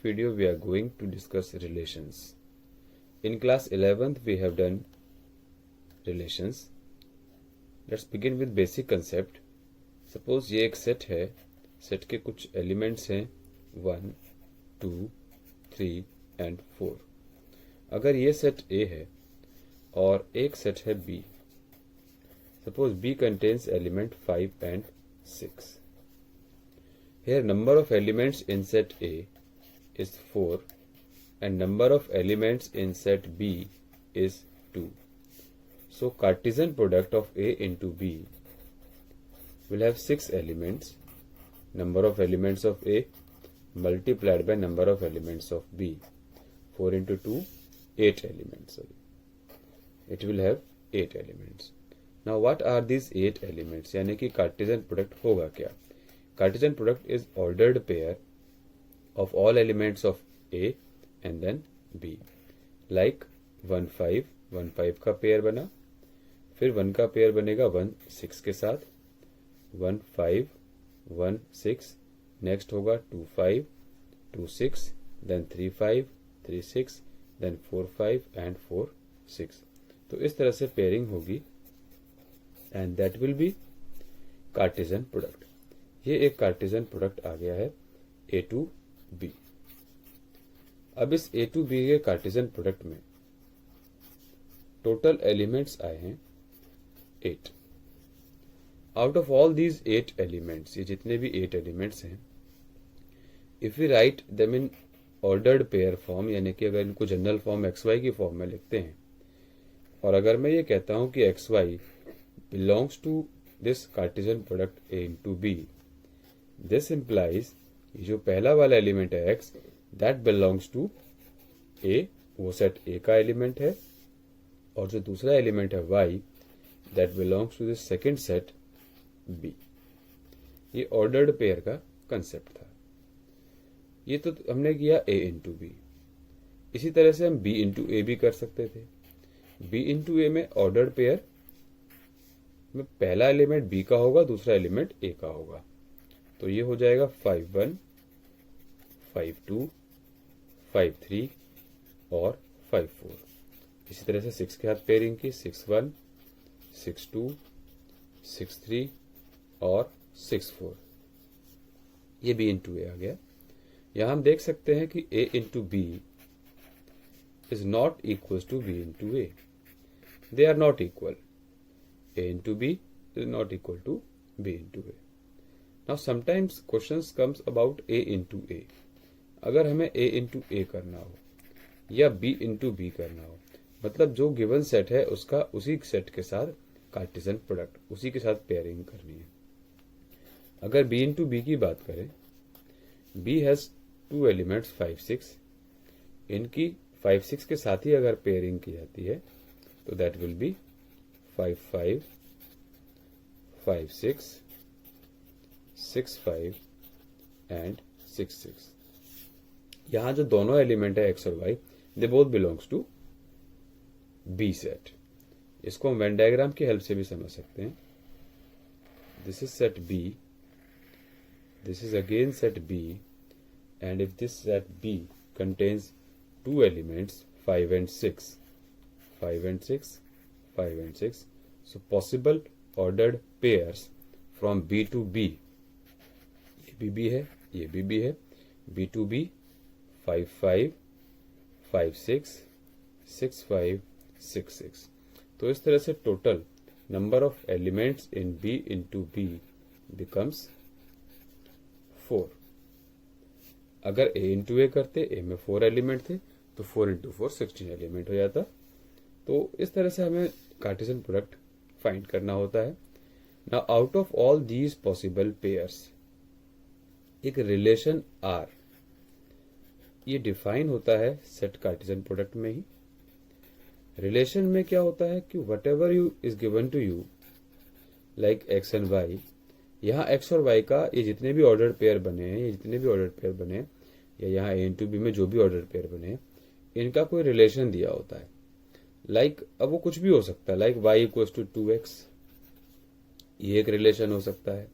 video we are going to discuss relations. In class 11th we have done relations. Let's begin with basic concept. Suppose ये एक set है, set के कुछ elements हैं 1, 2, 3 and 4. अगर ये सेट A है और एक सेट है B. Suppose B contains element 5 and 6. Here number of elements in set A is 4 and number of elements in set B is 2. So Cartesian product of A into B will have 6 elements. Number of elements of A multiplied by number of elements of B. 4 into 2, 8 elements. It will have 8 elements. Now what are these 8 elements? यानी कि Cartesian product होगा क्या? Cartesian product is ordered pair of all elements of A and then B. Like 1 5, 1 5 का pair बना, फिर 1 का pair बनेगा 1 6 के साथ, 1 5, 1 6, नेक्स्ट होगा 2 5, 2 6, then 3 5, 3 6, then 4 5 and 4 6. तो इस तरह से पेयरिंग होगी and that will be Cartesian product. ये एक Cartesian product आ गया है A to B. अब इस A to B के Cartesian product में टोटल एलिमेंट्स आए हैं 8. Out of all these 8 elements, ये जितने भी 8 एलिमेंट्स हैं, if we write them in ordered pair form, यानी कि अगर इनको जनरल फॉर्म XY की फॉर्म में लिखते हैं, और अगर मैं ये कहता हूं कि XY belongs to this Cartesian product A into B, this implies ये जो पहला वाला एलिमेंट है X, that belongs to A, वो सेट A का एलिमेंट है, और जो दूसरा एलिमेंट है Y, that belongs to this second set B. ये ऑर्डर्ड पेयर का कंसेप्ट था. ये तो हमने किया A into B. इसी तरह से हम B into A भी कर सकते थे. B into A में ऑर्डर्ड पेयर में पहला एलिमेंट B का होगा, दूसरा एलिमेंट A का होगा. तो ये हो जाएगा 5 1, 5 2, 5 3 और 5 4. इसी तरह से 6 के साथ पेयरिंग की, 6 1, 6 2, 6 3 और 6 4. ये B into A आ गया. यहां हम देख सकते हैं कि A into B is not equals to B into A. They are not equal. A into B is not equal to B into A. Now sometimes questions comes about A into A. अगर हमें A into A करना हो या B into B करना हो, मतलब जो given set है उसका उसी सेट के साथ कार्टेशियन प्रोडक्ट, उसी के साथ पेयरिंग करनी है. अगर B into B की बात करें, B has 2 elements 5 6. इनकी 5 6 के साथ ही अगर पेयरिंग की जाती है तो दैट विल बी 5 5, 5 6, 6 5 एंड 6 6. यहां जो दोनों एलिमेंट है X और Y, they both belongs to B set. इसको हम वेन डायग्राम की हेल्प से भी समझ सकते हैं. This is set B, this is again set B, and if this set B contains 2 elements 5 and 6, 5 and 6, 5 and 6, so possible ordered pairs from B to B, ये भी B है, ये भी B है, B to B 5 5, 5 6, 6 5, 6 6. तो इस तरह से total number of elements in B into B becomes 4. अगर A into A करते, A में 4 एलिमेंट थे, तो 4 into 4 16 एलिमेंट हो जाता. तो इस तरह से हमें कार्टेशियन प्रोडक्ट फाइंड करना होता है. Now out of all these possible pairs, एक रिलेशन R, ये डिफाइन होता है सेट कार्टेशियन प्रोडक्ट में ही. रिलेशन में क्या होता है कि whatever you is given to you like X and Y, यहाँ X और Y का ये जितने भी ऑर्डर पेयर बने हैं, ये जितने भी ऑर्डर पेयर बने हैं, या यहाँ A into B में जो भी ऑर्डर पेयर बने हैं, इनका कोई रिलेशन दिया होता है. लाइक अब वो कुछ भी हो सकता है, like Y equals to 2X, ये एक रिलेशन हो सकता है.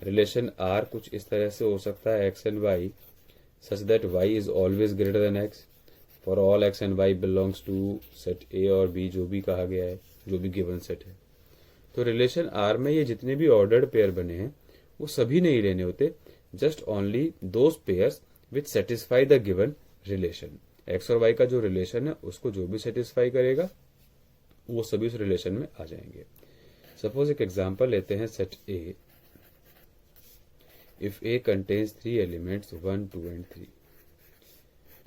रिलेशन R कुछ इस तरह से हो सकता है, X and Y such that y is always greater than x for all x and y belongs to set A और B, जो भी कहा गया है, जो भी गिवन सेट है। तो रिलेशन आर में ये जितने भी ऑर्डर्ड पेयर बने हैं वो सभी नहीं लेने होते, just only those pairs which satisfy the given relation. X और वाई का जो रिलेशन है उसको जो भी सेटिस्फाई करेगा वो सभी उस रिलेशन में आ जाएंगे। सपोज एक एग्जांपल लेते हैं, set A, if A contains 3 elements 1, 2 and 3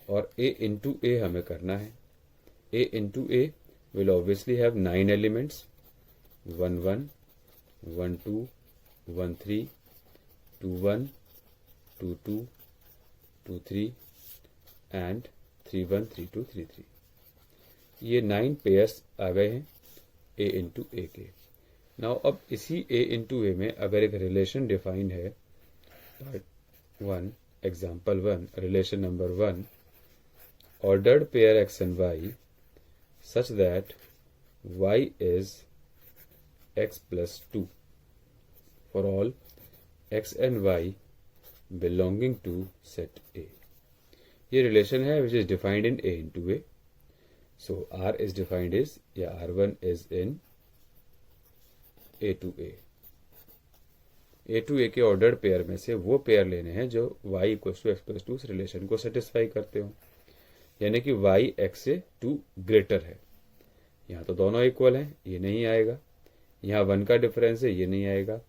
और a इंटू ए हमें करना है। a into A will obviously have 9 elements, 1 1, 1 2, 1 3, 2 1, 2 2, 2 3 and 3 1, 3 2, 3 3। ये 9 पेयर्स आ गए हैं a इंटू ए के। नाउ अब इसी a इंटू ए में अगर एक रिलेशन डिफाइंड है, part 1 example 1, relation number 1, ordered pair x and y such that y is x plus 2 for all x and y belonging to set A। ये relation है which is defined in A into A। So R is defined as, या R1 is in A to A। A to A के ordered pair में से वो pair लेने हैं जो y equals to x plus 2 relation को सेटिस्फाई करते हो, यानी कि y x से 2 ग्रेटर है। यहाँ तो दोनों इक्वल हैं, ये नहीं आएगा। यहाँ 1 का डिफरेंस है, ये नहीं आएगा।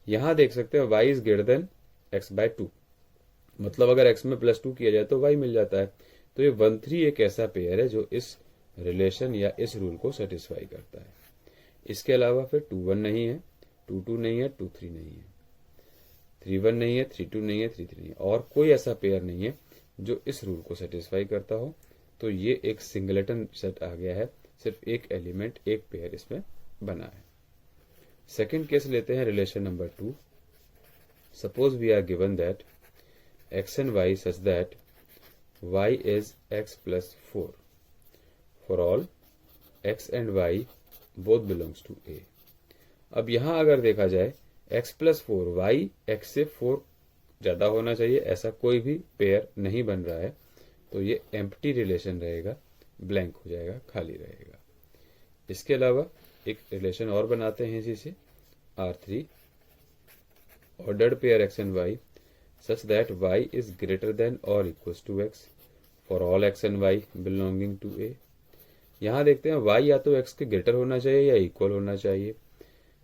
यहाँ देख सकते हो y is greater than x by 2, मतलब अगर x में प्लस 2 किया जाए तो y मिल जाता है। तो ये 1 3 एक ऐसा पेयर है जो इस रिलेशन या इस रूल को सेटिस्फाई करता है। इसके अलावा फिर 2 1 नहीं है, 2 2 नहीं है, 2 3 नहीं है, 3 1 नहीं है, 3 2 नहीं है, 3 3 नहीं है, और कोई ऐसा पेयर नहीं है जो इस रूल को सेटिस्फाई करता हो। तो ये एक सिंगलेटन सेट आ गया है, सिर्फ एक एलिमेंट, एक पेयर इसमें बना है। सेकंड केस लेते हैं, relation number 2। Suppose we are given that X and Y such that Y is X plus 4 for all X and Y both belongs to A. अब यहां अगर देखा जाए एक्स प्लस 4, वाई एक्स से 4 ज्यादा होना चाहिए, ऐसा कोई भी पेयर नहीं बन रहा है, तो ये एम्प्टी रिलेशन रहेगा, ब्लैंक हो जाएगा, खाली रहेगा। इसके अलावा एक रिलेशन और बनाते हैं इसी से, R3, ordered pair x and y such that y is greater than और equals to x for all x and y belonging to a। यहाँ देखते हैं y या तो x के ग्रेटर होना चाहिए या इक्वल होना चाहिए।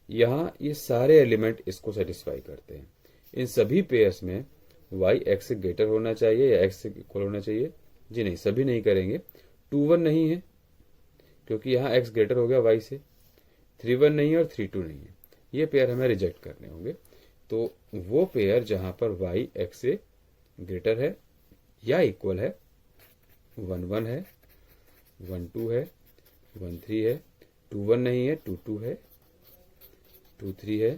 यहाँ ये सारे एलिमेंट इसको सेटिस्फाई करते हैं। इन सभी पेयर्स में y x से ग्रेटर होना चाहिए या x से इक्वल होना चाहिए। जी नहीं, सभी नहीं करेंगे। 2 1 नहीं है क्योंकि यहाँ x ग्रेटर हो गया y से, 3 1 नहीं है और 3 2 नहीं है, ये पेयर हमें रिजेक्ट करने होंगे। तो वो पेयर जहां पर y x से ग्रेटर है या इक्वल है, 1 1 है, 1 2 है, 1 3 है, 2 1 नहीं है, 2 2 है, 2 3 है,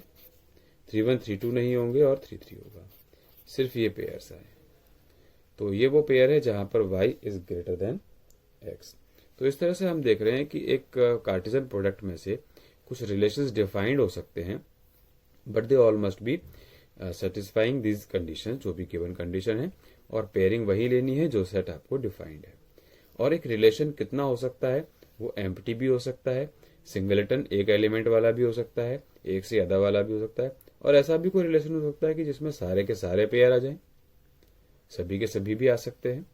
3 1 3 2 नहीं होंगे और 3 3 होगा। सिर्फ ये पेयर्स आए, तो ये वो पेयर है जहां पर y is greater than x। तो इस तरह से हम देख रहे हैं कि एक कार्टेशियन प्रोडक्ट में से कुछ रिलेशंस डिफाइंड हो सकते हैं, but they all must be satisfying these condition, जो भी गिवन कंडीशन है, और पेयरिंग वही लेनी है जो सेट आपको डिफाइंड है। और एक रिलेशन कितना हो सकता है, वो एम्प्टी भी हो सकता है, सिंगलेटन एक एलिमेंट वाला भी हो सकता है, एक से ज्यादा वाला भी हो सकता है, और ऐसा भी कोई रिलेशन हो सकता है कि जिसमें सारे के सारे पेयर आ जाएं, सभी के सभी भी आ सकते हैं।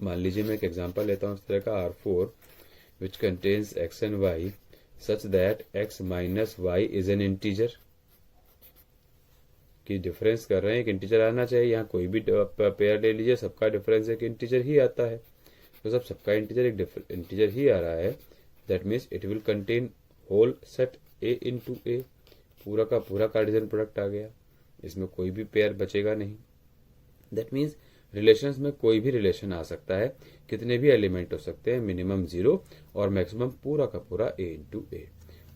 मान लीजिए मैं एक एग्जांपल लेता हूं इस तरह का, R4 which contains x and y such that x minus y is an integer, की डिफरेंस कर रहे हैं, एक इंटीजर आना चाहिए। यहाँ कोई भी पेयर ले लीजिए, सबका डिफरेंस एक इंटीजर ही आता है, तो सब सबका इंटीजर एक इंटीजर ही आ रहा है। That means it will contain whole set A into A, पूरा का पूरा कार्टेशियन प्रोडक्ट आ गया, इसमें कोई भी पेयर बचेगा नहीं। दैट मीन्स रिलेशंस में कोई भी रिलेशन आ सकता है, कितने भी एलिमेंट हो सकते हैं, मिनिमम 0 और मैक्सिमम पूरा का पूरा A इंटू ए।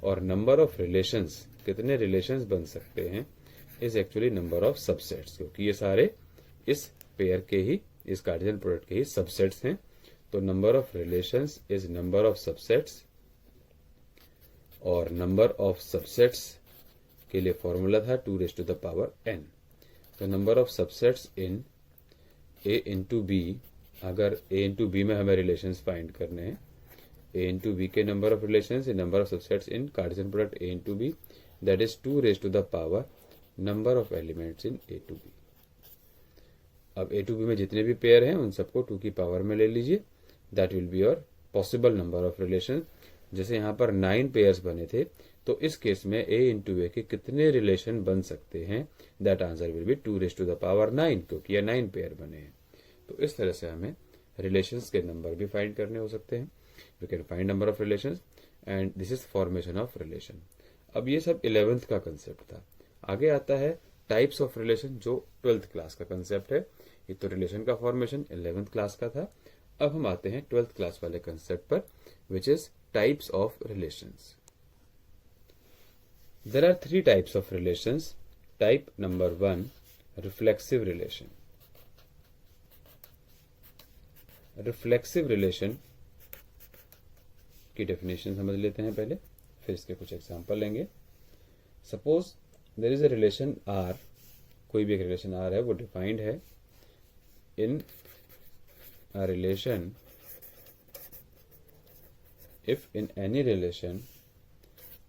और नंबर ऑफ रिलेशंस, कितने रिलेशंस बन सकते हैं, is actually number of subsets, क्योंकि ये सारे इस पेयर के ही, इस कार्टेशियन प्रोडक्ट के ही सबसेट्स हैं। तो number of relations is number of subsets, और नंबर ऑफ सबसेट्स के लिए फॉर्मूला था 2 raised to the power n। तो number of subsets in A into B, अगर ए इंटू बी में हमें रिलेशंस फाइंड करने हैं, ए इंटू बी के number of relations in number of subsets in Cartesian product A into B, that is 2 raise to the power number of elements in A to B. अब A to B में जितने भी pair हैं उन सबको 2 की power में ले लीजिए, that will be your possible number of relation. जैसे यहाँ पर 9 पेयर्स बने थे, तो इस केस में ए इंटू ए के कितने रिलेशन बन सकते हैं, that answer will be 2 raise to the power 9, क्योंकि ये 9 पेयर बने हैं। तो इस तरह से हमें रिलेशंस के नंबर भी फाइंड करने हो सकते हैं। We can find number of relations and this is formation of relation. अब ये सब 11th का कंसेप्ट था। आगे आता है टाइप्स ऑफ रिलेशन, जो 12th क्लास का कंसेप्ट है। ये तो रिलेशन का फॉर्मेशन 11th क्लास का था। अब हम आते हैं 12th क्लास वाले कंसेप्ट पर, which is types of relations. There are 3 types of relations. Type number 1, reflexive relation. Reflexive relation की डेफिनेशन समझ लेते हैं पहले, फिर इसके कुछ एग्जांपल लेंगे। Suppose there is a relation R, कोई भी एक रिलेशन आर है, वो डिफाइंड है in a relation if in any relation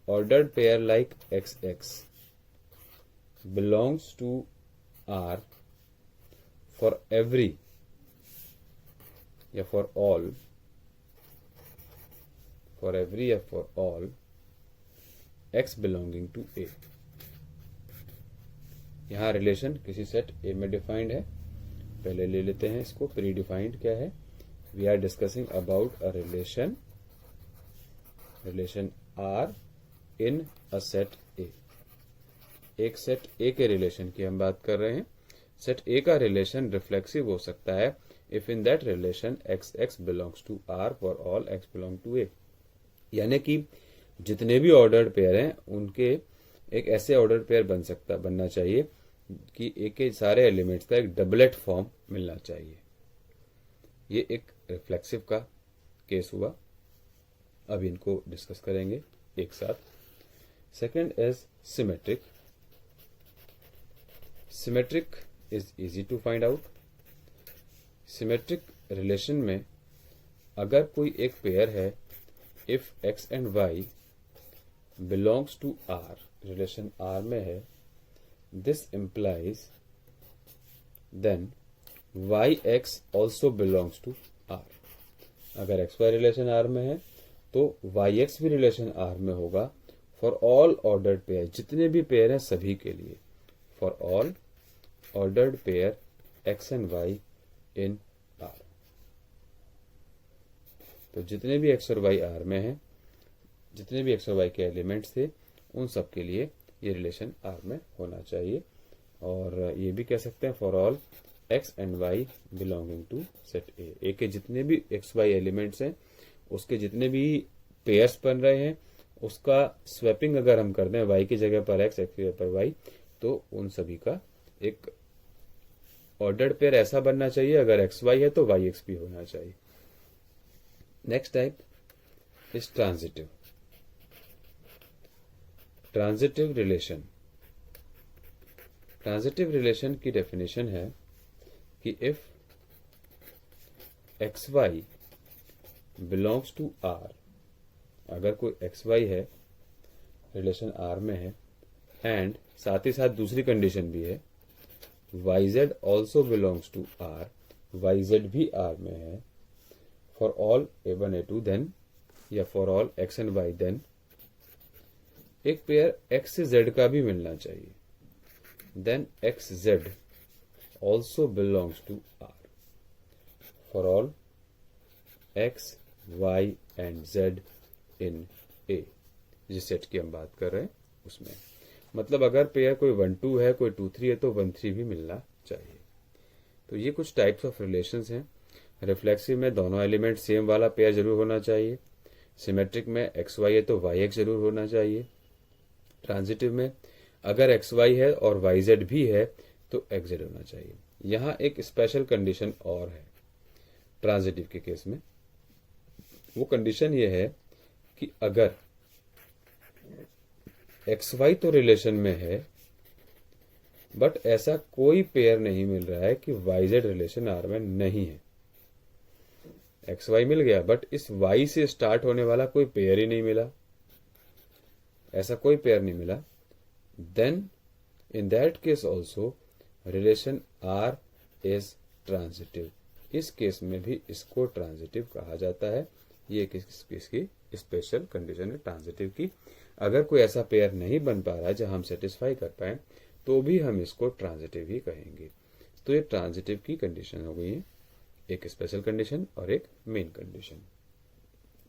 ordered pair like XX belongs to R for every या for all X belonging to A। यहाँ relation किसी set A में डिफाइंड है। पहले ले लेते हैं इसको, प्री डिफाइंड क्या है। We are discussing about a relation R in a set A. एक सेट ए के रिलेशन की हम बात कर रहे हैं। सेट ए का रिलेशन रिफ्लेक्सिव हो सकता है if in that relation X X belongs to R for all X belong to A. यानी कि जितने भी ऑर्डर्ड पेयर हैं उनके एक ऐसे ऑर्डर्ड पेयर बनना चाहिए कि ए के सारे एलिमेंट्स का एक डबलेट फॉर्म मिलना चाहिए। ये एक रिफ्लेक्सिव का केस हुआ। अब इनको डिस्कस करेंगे एक साथ। Second is symmetric. Symmetric is easy to find out. Symmetric relation में अगर कोई एक पेयर है, if x and y belongs to R, relation R में है, this implies then yx also belongs to R. अगर xy relation R में है तो yx भी relation R में होगा फॉर ऑल ऑर्डर्ड पेयर, जितने भी पेयर हैं सभी के लिए, for all ordered pair x and y in R. तो जितने भी एक्स और वाई आर में हैं, जितने भी एक्स और वाई के एलिमेंट्स थे, उन सब के लिए ये रिलेशन आर में होना चाहिए। और ये भी कह सकते हैं for all X and Y belonging to set A. A के जितने भी एक्स वाई एलिमेंट्स हैं, उसके जितने भी पेयर्स बन रहे हैं, उसका स्वैपिंग अगर हम कर दें y की जगह पर x, x की जगह पर y, तो उन सभी का एक ऑर्डर्ड पेयर ऐसा बनना चाहिए। अगर एक्स वाई है तो वाई एक्स भी होना चाहिए। Next type is transitive. Transitive relation. Transitive relation की डेफिनेशन है कि if x y belongs to R, अगर कोई एक्स वाई है, रिलेशन आर में है, एंड साथ ही साथ दूसरी कंडीशन भी है, Y Z also belongs to R, Y Z भी आर में है, for all A1 A2 then, या for all X and Y then, एक पेयर एक्स से जेड का भी मिलना चाहिए, then X Z also belongs to R, for all X Y and Z in A. जिस सेट की हम बात कर रहे हैं उसमें, मतलब अगर पेयर कोई 1 2 है, कोई 2 3 है, तो 1 3 भी मिलना चाहिए। तो ये कुछ टाइप्स ऑफ रिलेशंस हैं। रिफ्लेक्सिव में दोनों एलिमेंट सेम वाला पेयर जरूर होना चाहिए। सिमेट्रिक में एक्स वाई है तो वाई एक्स जरूर होना चाहिए। ट्रांजिटिव में अगर एक्स वाई है और वाई जेड भी है तो एक्स जेड होना चाहिए। यहाँ एक स्पेशल कंडीशन और है ट्रांजिटिव के केस में। वो कंडीशन ये है कि अगर एक्स वाई तो रिलेशन में है, बट ऐसा कोई पेयर नहीं मिल रहा है कि वाई जेड रिलेशन आर में नहीं है। एक्स वाई मिल गया, बट इस वाई से स्टार्ट होने वाला कोई पेयर ही नहीं मिला, ऐसा कोई पेयर नहीं मिला। Then in that case also relation R is transitive. इस केस में भी इसको ट्रांजिटिव कहा जाता है। ये किसकी स्पेशल कंडीशन है ट्रांजिटिव की। अगर कोई ऐसा पेयर नहीं बन पा रहा है जहां हम सेटिस्फाई कर पाए तो भी हम इसको ट्रांजिटिव ही कहेंगे। तो ये ट्रांजिटिव की कंडीशन हो गई है, एक स्पेशल कंडीशन और एक मेन कंडीशन।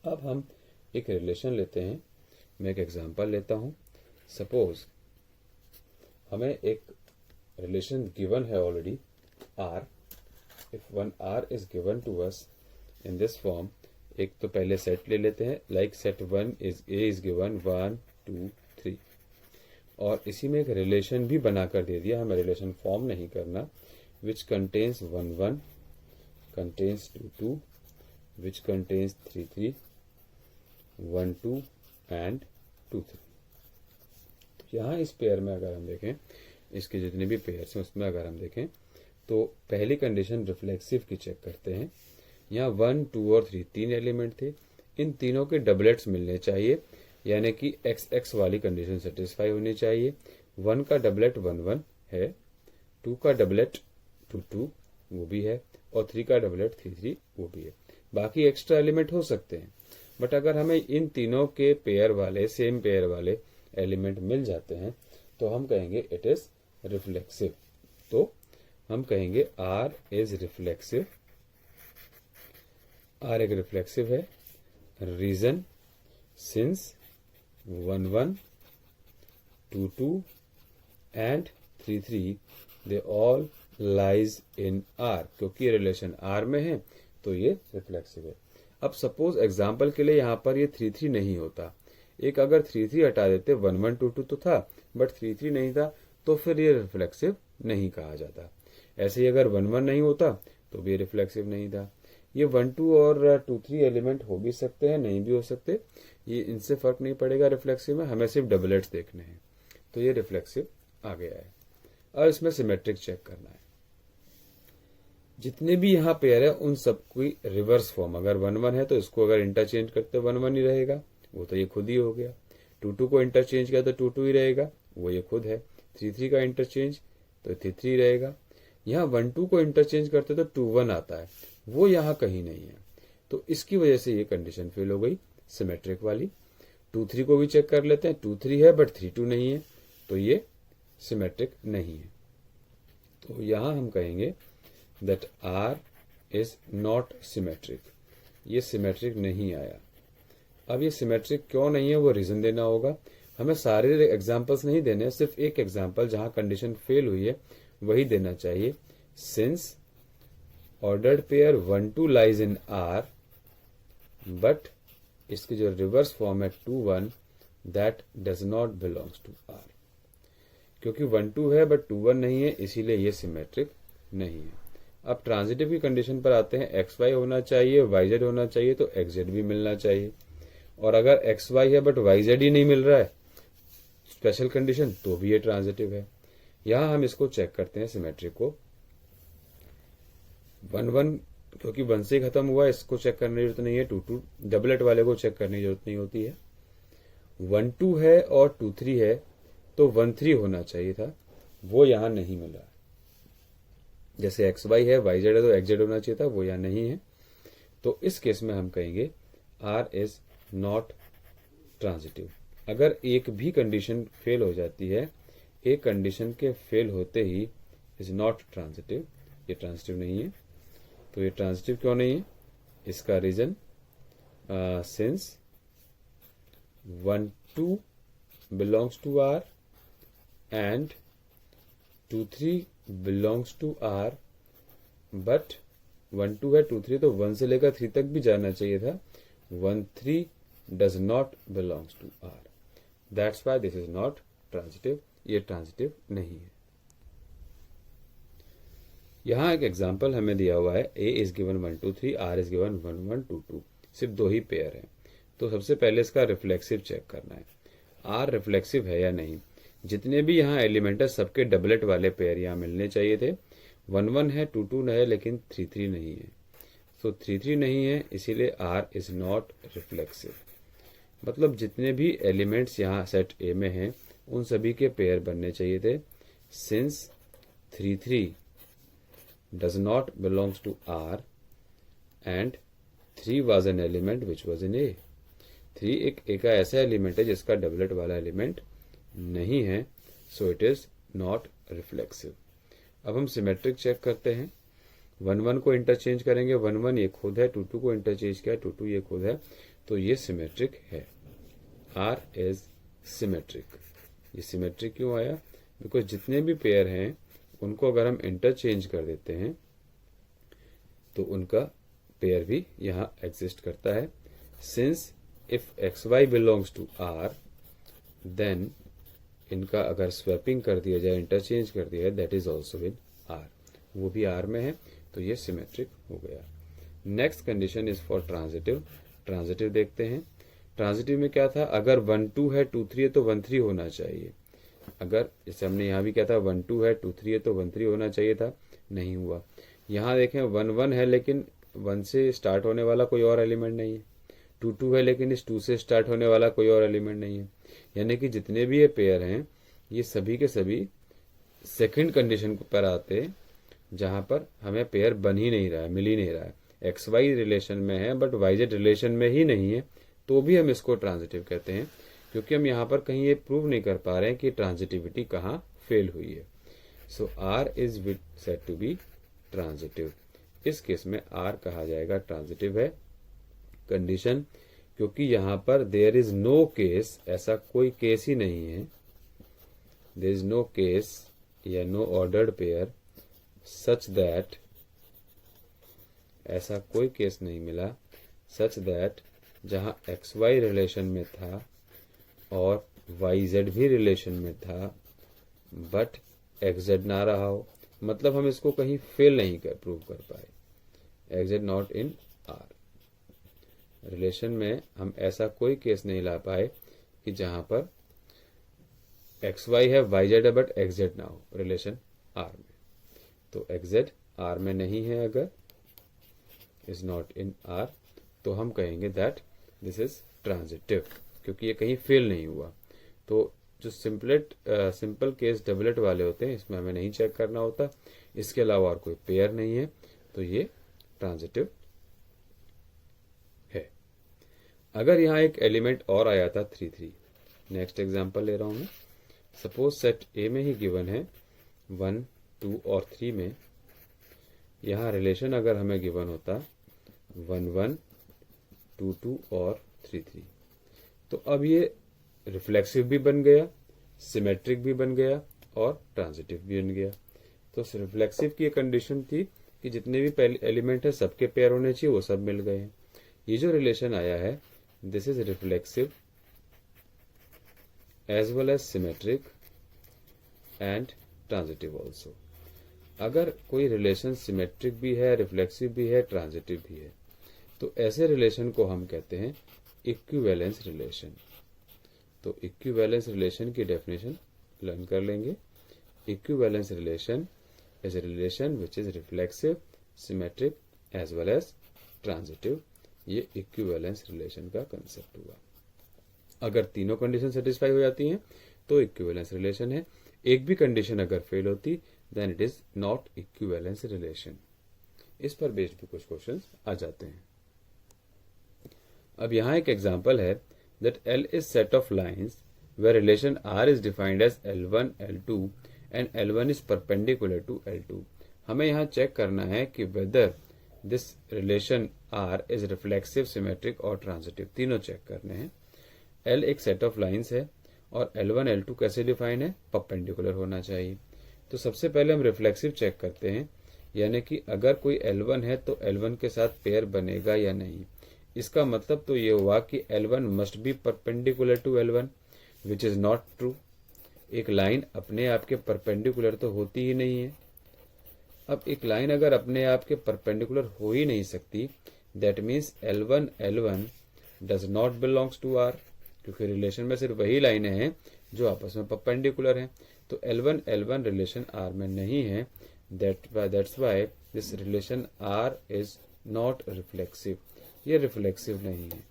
अब हम एक रिलेशन लेते हैं। मैं एक एग्जांपल लेता हूं। सपोज हमें एक रिलेशन गिवन है already R। If one R is given to us in this form, एक तो पहले सेट ले लेते हैं, like set 1 is A is given 1 2 3, और इसी में एक रिलेशन भी बनाकर दे दिया, हमें रिलेशन फॉर्म नहीं करना, which contains 1 1 contains 2 2, which contains 3 3, 1 2 and 2 3। तो यहाँ इस पेयर में अगर हम देखें, इसके जितने भी पेयर्स हैं उसमें अगर हम देखें तो पहली कंडीशन रिफ्लेक्सिव की चेक करते हैं। यहाँ 1 2 और 3 तीन एलिमेंट थे, इन तीनों के डबलेट्स मिलने चाहिए, यानी कि एक्स एक्स वाली कंडीशन सेटिस्फाई होनी चाहिए। 1 का डबलेट 1 1 है, 2 का डबलेट 2 2 वो भी है, और 3 का डबलेट 3 3 वो भी है। बाकी एक्स्ट्रा एलिमेंट हो सकते हैं, बट अगर हमें इन तीनों के पेयर वाले सेम पेयर वाले एलिमेंट मिल जाते हैं तो हम कहेंगे इट इज रिफ्लेक्सिव। तो हम कहेंगे आर इज रिफ्लेक्सिव। आर एक रिफ्लेक्सिव है। Reason since 1 1 2 2 and 3 3 they all lies in R, क्योंकि रिलेशन आर में है तो ये रिफ्लेक्सिव है। अब सपोज एग्जाम्पल के लिए यहां पर ये 3 3 नहीं होता, एक अगर 3 3 हटा देते 1 1 2 2 तो था, बट 3 3 नहीं था, तो फिर ये रिफ्लेक्सिव नहीं कहा जाता। ऐसे ही अगर 1 1 नहीं होता तो भी रिफ्लेक्सिव नहीं था। ये 1 2 और 2 3 एलिमेंट हो भी सकते हैं, नहीं भी हो सकते, ये इनसे फर्क नहीं पड़ेगा रिफ्लेक्सिव में, हमें सिर्फ डबलेट्स देखने हैं। तो ये रिफ्लेक्सिव आ गया है। और इसमें सिमेट्रिक चेक करना है। जितने भी यहाँ पेयर है उन सबकी रिवर्स फॉर्म, अगर 1 1 है तो इसको अगर इंटरचेंज करते 1 1 ही रहेगा, वो तो ये खुद ही हो गया। 2 2 को इंटरचेंज किया तो 2 2 ही रहेगा, वो ये खुद है। 3 3 का इंटरचेंज तो 3 3 रहेगा। यहाँ 1 2 को इंटरचेंज करते तो 2 1 आता है, वो यहाँ कहीं नहीं है, तो इसकी वजह से ये कंडीशन फेल हो गई सिमेट्रिक वाली। 2 3 को भी चेक कर लेते हैं, 2 3 है बट 3 2 नहीं है, तो ये सिमेट्रिक नहीं है। तो यहां हम कहेंगे that R is not symmetric, ये सिमेट्रिक नहीं आया। अब ये सिमेट्रिक क्यों नहीं है वो रीजन देना होगा। हमें सारे एग्जांपल्स नहीं देने, सिर्फ एक एग्जांपल जहां कंडीशन फेल हुई है वही देना चाहिए। Since ordered pair 1 2 lies in R, but इसकी जो रिवर्स फॉर्म है 2 1, that does not belongs to R। क्योंकि 1 2 है बट 2 1 नहीं है, इसीलिए ये सिमेट्रिक नहीं है। अब ट्रांजिटिव की कंडीशन पर आते हैं। एक्स वाई होना चाहिए, वाई जेड होना चाहिए, तो एक्स जेड भी मिलना चाहिए। और अगर एक्स वाई है बट वाई जेड ही नहीं मिल रहा है स्पेशल कंडीशन, तो भी ये ट्रांजिटिव है। यहां हम इसको चेक करते हैं सिमेट्रिक को। 1 1 क्योंकि 1 से खत्म हुआ, इसको चेक करने की जरूरत नहीं है। 2 2 डबलेट वाले को चेक करने की जरूरत नहीं होती है। 1 2 है और 2 3 है तो 1 3 होना चाहिए था, वो यहां नहीं मिल रहा। जैसे एक्स वाई है, वाई जेड है, तो एक्स जेड होना चाहिए था, वो यहाँ नहीं है। तो इस केस में हम कहेंगे आर इज नॉट ट्रांजिटिव। अगर एक भी कंडीशन फेल हो जाती है, एक कंडीशन के फेल होते ही इज नॉट ट्रांजिटिव, ये ट्रांजिटिव नहीं है। तो ये ट्रांजिटिव क्यों नहीं है, इसका reason since 1 2 belongs to R and 2 3 belongs to R, but 1 2 है, 2 3 तो 1 से लेकर 3 तक भी जाना चाहिए था। 1 3 does not belongs to R, that's why this is not transitive, ये ट्रांजिटिव नहीं है। यहां एक एग्जांपल हमें दिया हुआ है। A is given 1 2 3, R is given 1 1 2 2, सिर्फ 2 ही पेयर है। तो सबसे पहले इसका रिफ्लेक्सिव चेक करना है, आर रिफ्लेक्सिव है या नहीं। जितने भी यहाँ एलिमेंट है सबके डबलेट वाले पेयर यहाँ मिलने चाहिए थे। 1 1 है, 2 2 है, लेकिन 3 3 नहीं है। सो 3 3 नहीं है, इसीलिए R इज नॉट रिफ्लेक्सिव। मतलब जितने भी एलिमेंट्स यहाँ सेट ए में हैं उन सभी के पेयर बनने चाहिए थे। Since 3 3 does not belongs to R and 3 was an element which was in A. 3 एक ऐसा एलिमेंट है जिसका डबलेट वाला एलिमेंट नहीं है, so it is not reflexive. अब हम सिमेट्रिक चेक करते हैं। 1 1 को इंटरचेंज करेंगे, 1 1 ये खुद है, 2 2 को इंटरचेंज किया, 2 2 ये खुद है, तो ये सिमेट्रिक है। R is symmetric. ये सिमेट्रिक क्यों आया? बिकॉज जितने भी पेयर हैं उनको अगर हम इंटरचेंज कर देते हैं तो उनका पेयर भी यहाँ एग्जिस्ट करता है। Since if XY belongs to R, then इनका अगर स्वैपिंग कर दिया जाए, इंटरचेंज कर दिया जाए, that is also in R, वो भी R में है, तो ये सिमेट्रिक हो गया। Next condition is for transitive. Transitive देखते हैं। ट्रांजिटिव में क्या था? अगर 1 2 है, 2 3 है तो 1 3 होना चाहिए। अगर जैसे हमने यहाँ भी क्या था, 1 2 है, 2 3 है तो 1 3 होना चाहिए था, नहीं हुआ। यहाँ देखें 1 1 है लेकिन 1 से स्टार्ट होने वाला कोई और एलिमेंट नहीं है। 2 2 है लेकिन इस 2 से स्टार्ट होने वाला कोई और एलिमेंट नहीं है। यानी कि जितने भी ये पेयर हैं ये सभी के सभी सेकंड कंडीशन पर आते हैं, जहां पर हमें पेयर बन ही नहीं रहा है, मिल ही नहीं रहा है। XY रिलेशन में है बट YZ रिलेशन में ही नहीं है, तो भी हम इसको ट्रांजिटिव कहते हैं, क्योंकि हम यहाँ पर कहीं ये प्रूव नहीं कर पा रहे हैं कि ट्रांजिटिविटी कहाँ फेल हुई है। So R is said to be transitive. इस केस में R कहा जाएगा ट्रांजिटिव है। कंडीशन, क्योंकि यहाँ पर देयर इज नो केस, ऐसा कोई केस ही नहीं है, देयर इज नो केस या no ordered pair such that, ऐसा कोई केस नहीं मिला सच दैट जहां XY रिलेशन में था और YZ भी रिलेशन में था बट XZ ना रहा हो। मतलब हम इसको कहीं फेल नहीं कर प्रूव कर पाए। XZ not in R relation में हम ऐसा कोई केस नहीं ला पाए कि जहां पर XY है, YZ है बट XZ ना हो रिलेशन R में। तो XZ R में नहीं है, अगर इज नॉट इन R, तो हम कहेंगे दैट दिस इज ट्रांजिटिव, क्योंकि ये कहीं फेल नहीं हुआ। तो जो सिंपल केस डबलेट वाले होते हैं इसमें हमें नहीं चेक करना होता, इसके अलावा और कोई पेयर नहीं है, तो ये ट्रांजिटिव है। अगर यहाँ एक एलिमेंट और आया था 3 3, नेक्स्ट एग्जांपल ले रहा हूं मैं। सपोज सेट ए में ही गिवन है 1 2 और 3 में, यहाँ रिलेशन अगर हमें गिवन होता 1 1 2 2 और 3 3, तो अब ये रिफ्लेक्सिव भी बन गया, सिमेट्रिक भी बन गया और ट्रांजिटिव भी बन गया। तो रिफ्लेक्सिव की कंडीशन थी कि जितने भी एलिमेंट है सबके पेयर होने चाहिए, वो सब मिल गए हैं। ये जो रिलेशन आया है this is reflexive as well as symmetric and transitive also. अगर कोई रिलेशन सिमेट्रिक भी है, रिफ्लेक्सिव भी है, ट्रांजिटिव भी है, तो ऐसे रिलेशन को हम कहते हैं इक्विवेलेंस रिलेशन। तो इक्विवेलेंस रिलेशन की डेफिनेशन लर्न कर लेंगे। Equivalence relation is a relation which is reflexive, symmetric as well as transitive. ये इक्विवेलेंस रिलेशन का कंसेप्ट हुआ। अगर तीनों कंडीशन सेटिस्फाई हो जाती हैं तो इक्विवेलेंस रिलेशन है। एक भी कंडीशन अगर फेल होती then it is not equivalence relation. इस पर बेस्ड भी कुछ क्वेश्चंस आ जाते हैं। अब यहां एक एग्जांपल है that L is set of lines where relation R is defined as L1 L2 and L1 is perpendicular to L2। हमें यहाँ चेक करना है कि whether this relation R is reflexive, symmetric और transitive, तीनों चेक करने हैं। L एक set of lines है और L1 L2 कैसे डिफाइन है? परपेंडिकुलर होना चाहिए। तो सबसे पहले हम रिफ्लेक्सिव चेक करते हैं, यानी कि अगर कोई L1 है तो L1 के साथ पेयर बनेगा या नहीं। इसका मतलब तो ये हुआ कि L1 must be perpendicular to L1 which is not true. एक लाइन अपने आप के परपेंडिकुलर तो होती ही नहीं है। अब एक लाइन अगर अपने आप के परपेंडिकुलर हो ही नहीं सकती, that means L1 does not belongs to R, क्योंकि रिलेशन में सिर्फ वही लाइनें हैं जो आपस में परपेंडिकुलर हैं। तो L1 L1 रिलेशन R में नहीं है, that's why this relation R is not reflexive. ये रिफ्लेक्सिव नहीं है।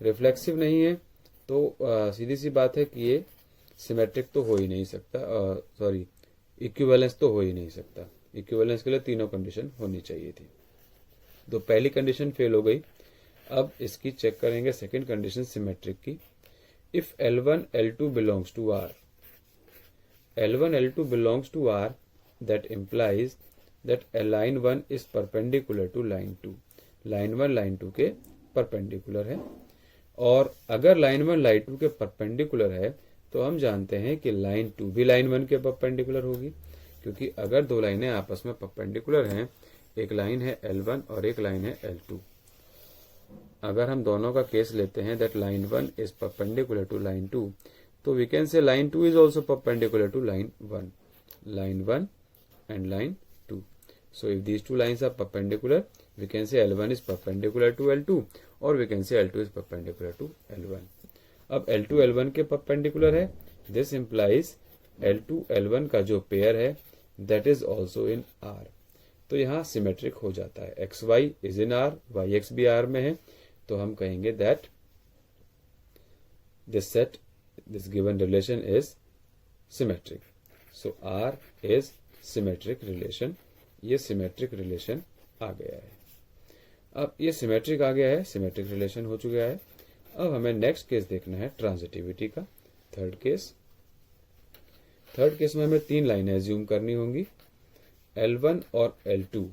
रिफ्लेक्सिव नहीं है तो सीधी सी बात है कि ये सिमेट्रिक तो हो ही नहीं सकता, सॉरी इक्विवेलेंस तो हो ही नहीं सकता। इक्विवेलेंस के लिए तीनों कंडीशन होनी चाहिए थी। तो पहली कंडीशन फेल हो गई। अब इसकी चेक करेंगे सेकंड कंडीशन सिमेट्रिक की। If L1 L2 belongs to R, L1 L2 belongs to R, that implies that line 1 is perpendicular to line 2। Line 1 line 2 के परपेंडिकुलर है, और अगर लाइन 1 लाइन 2 के परपेंडिकुलर है तो हम जानते हैं कि लाइन 2 भी लाइन 1 के परपेंडिकुलर होगी, क्योंकि अगर दो लाइनें आपस में परपेंडिकुलर हैं, एक लाइन है L1 और एक लाइन है L2, अगर हम दोनों का केस लेते हैं that line 1 is perpendicular to line 2, तो we can say line 2 is also perpendicular to line 1 and line 2. So if these two lines are perpendicular, we can say L1 is perpendicular to L2, or we can say L2 is perpendicular to L1. अब L2 L1 के perpendicular है, this implies L2 L1 का जो pair है that is also in R। तो यहाँ symmetric हो जाता है। XY is in R, YX भी R में है, तो हम कहेंगे that this given relation is symmetric। So R is symmetric relation. ये सिमेट्रिक रिलेशन आ गया है। अब ये सिमेट्रिक आ गया है, सिमेट्रिक रिलेशन हो चुका है। अब हमें नेक्स्ट केस देखना है ट्रांजिटिविटी का, थर्ड केस। थर्ड केस में हमें तीन लाइनें एज्यूम करनी होंगी, L1 और L2।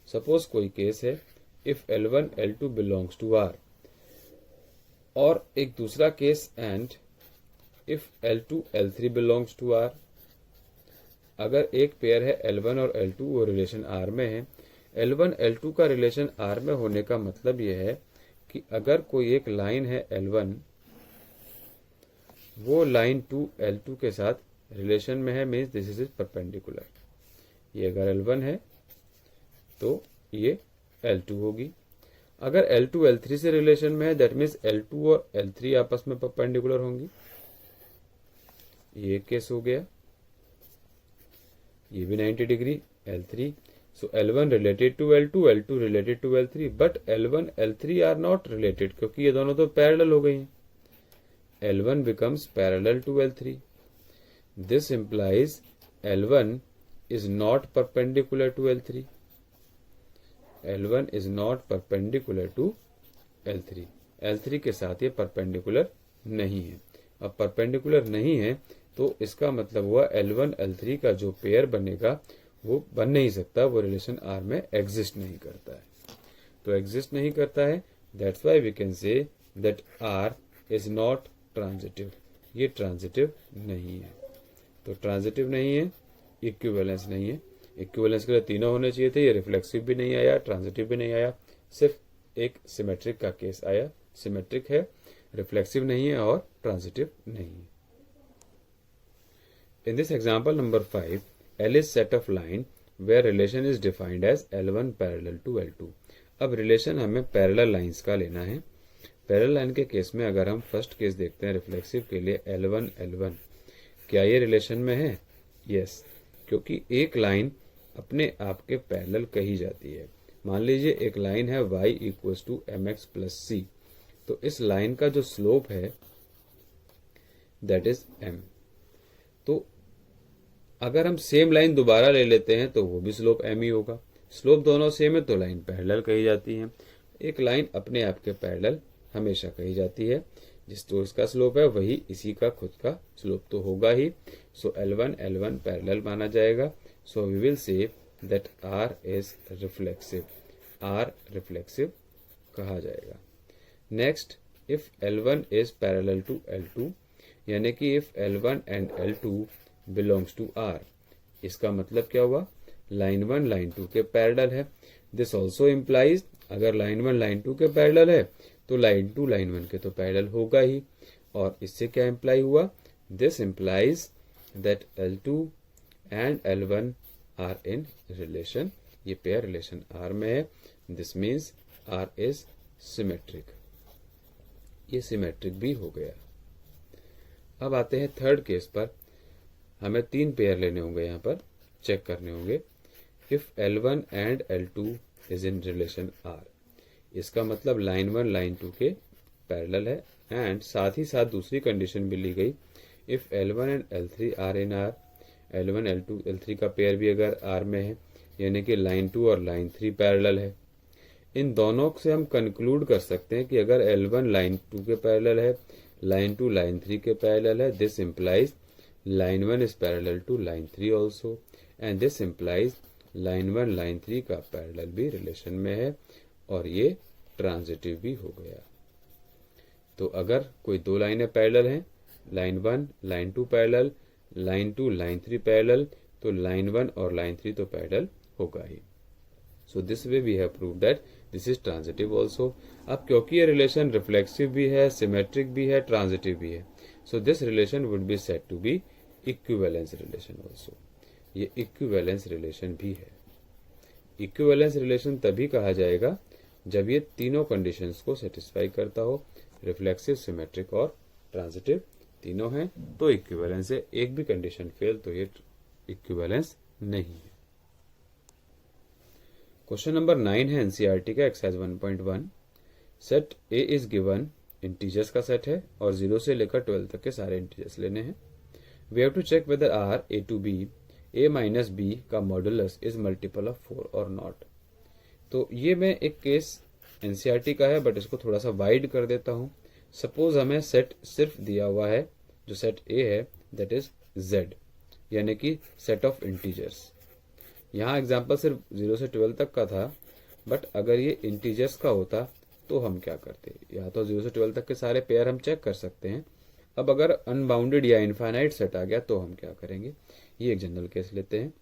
सपोज कोई केस है if L1 L2 belongs to R, और एक दूसरा case and if L2 L3 belongs to R। अगर एक पेयर है L1 और L2, वो रिलेशन R में है। L1 L2 का रिलेशन R में होने का मतलब यह है कि अगर कोई एक लाइन है L1, वो लाइन 2 L2 के साथ रिलेशन में है, मीन्स दिस इज परपेंडिकुलर। ये अगर L1 है तो ये L2 होगी। अगर L2 L3 से रिलेशन में है, दैट मीन्स L2 और L3 आपस में परपेंडिकुलर होंगी। ये केस हो गया, ये भी 90 degree L3। So L1 related to L2, L2 related to L3, but L1 L3 are not related, क्योंकि ये दोनों तो पैरेलल हो गई हैं। L1 becomes parallel to L3। This implies L1 is not perpendicular to L3। L1 is not perpendicular to L3। L3 के साथ ये परपेंडिकुलर नहीं है। अब परपेंडिकुलर नहीं है तो इसका मतलब हुआ L1 L3 का जो पेयर बनेगा वो बन नहीं सकता, वो रिलेशन R में एग्जिस्ट नहीं करता है। तो एग्जिस्ट नहीं करता है, that's why we can say that R is not transitive. ये ट्रांजिटिव नहीं है। तो ट्रांजिटिव नहीं है, इक्विवेलेंस नहीं है। इक्विवेलेंस के लिए तीनों होने चाहिए थे, ये रिफ्लेक्सिव भी नहीं आया, ट्रांजिटिव भी नहीं आया, सिर्फ एक सिमेट्रिक का केस आया। सिमेट्रिक है, रिफ्लेक्सिव नहीं है और ट्रांजिटिव नहीं है। In this example number 5, L is set of line where relation is defined as L1 parallel to L2। अब रिलेशन हमें पैरेलल लाइंस का लेना है। पैरेलल लाइन के केस में अगर हम फर्स्ट केस देखते हैं रिफ्लेक्सिव के लिए L1 L1, क्या ये रिलेशन में है? यस, क्योंकि एक लाइन अपने आप के पैरेलल कही जाती है। मान लीजिए एक लाइन है y equals to mx plus c, तो इस लाइन का जो स्लोप है दैट इज m। तो अगर हम सेम लाइन दोबारा ले लेते हैं तो वो भी स्लोप m ही होगा। स्लोप दोनों सेम है तो लाइन पैरेलल कही जाती है। एक लाइन अपने आप के पैरेलल हमेशा कही जाती है, जिस तो इसका स्लोप है वही इसी का खुद का स्लोप तो होगा ही। सो L1 L1 पैरेलल माना जाएगा। So we will say that R is reflexive. R reflexive कहा जाएगा। Next, if L1 is parallel to L2, यानी कि इफ L1 and L2 belongs to R, इसका मतलब क्या हुआ? लाइन 1 लाइन 2 के पैरेलल है। दिस ऑल्सो इम्प्लाइज अगर लाइन 1 लाइन 2 के पैरेलल है तो लाइन 2 लाइन 1 के तो पैरेलल होगा ही। और इससे क्या इम्प्लाई हुआ? This implies that L2 and L1 are in relation. ये पेयर रिलेशन R में है। This means R is symmetric. ये सिमेट्रिक भी हो गया। अब आते हैं थर्ड केस पर। हमें 3 पेयर लेने होंगे, यहाँ पर चेक करने होंगे। If L1 and L2 is in relation R, इसका मतलब लाइन 1 लाइन 2 के पैरेलल है। एंड साथ ही साथ दूसरी कंडीशन भी ली गई, if L1 and L3 are in R, L1 L2 L3 का पेयर भी अगर R में है, यानी कि लाइन 2 और लाइन 3 पैरेलल है। इन दोनों से हम कंक्लूड कर सकते हैं कि अगर L1 लाइन 2 के पैरेलल है, लाइन 2 लाइन 3 के पैरेलल है, this implies line 1 is parallel to line 3 also, and this implies line 1 line 3 का पैरेलल भी रिलेशन में है और ये ट्रांजिटिव भी हो गया। तो अगर कोई 2 लाइनें पैरेलल हैं, line 1 line 2 parallel, line 2 line 3 parallel, तो लाइन 1 और लाइन 3 तो पैरेलल होगा ही। So this way we have prove that this is transitive also. अब क्योंकि ये रिलेशन रिफ्लेक्सिव भी है, सिमेट्रिक भी है, ट्रांजिटिव भी है, so this relation would be said to be equivalence relation also। ये equivalence relation भी है। equivalence relation तभी कहा जाएगा जब ये तीनों conditions को satisfy करता हो, reflexive, symmetric और transitive तीनों हैं तो equivalence है। एक भी condition fail तो ये equivalence नहीं है। क्वेश्चन नंबर 9 है एनसीईआरटी का, exercise 1.1। Set A is given, integers का सेट है और 0 से लेकर 12 तक के सारे इंटीजर्स लेने हैं। We have to check whether R A to B, A minus B का मॉडुलस इज मल्टीपल ऑफ 4 और नॉट। तो ये मैं एक केस एनसीईआरटी का है बट इसको थोड़ा सा वाइड कर देता हूं। सपोज हमें सेट सिर्फ दिया हुआ है, जो सेट ए है दैट इज जेड, यानी कि सेट ऑफ इंटीजर्स। यहाँ एग्जाम्पल सिर्फ 0 से 12 तक का था, बट अगर ये इंटीजर्स का होता तो हम क्या करते, या तो 0 से 12 तक के सारे पेयर हम चेक कर सकते हैं। अब अगर अनबाउंडेड या इनफाइनाइट सेट आ गया तो हम क्या करेंगे, ये एक जनरल केस लेते हैं।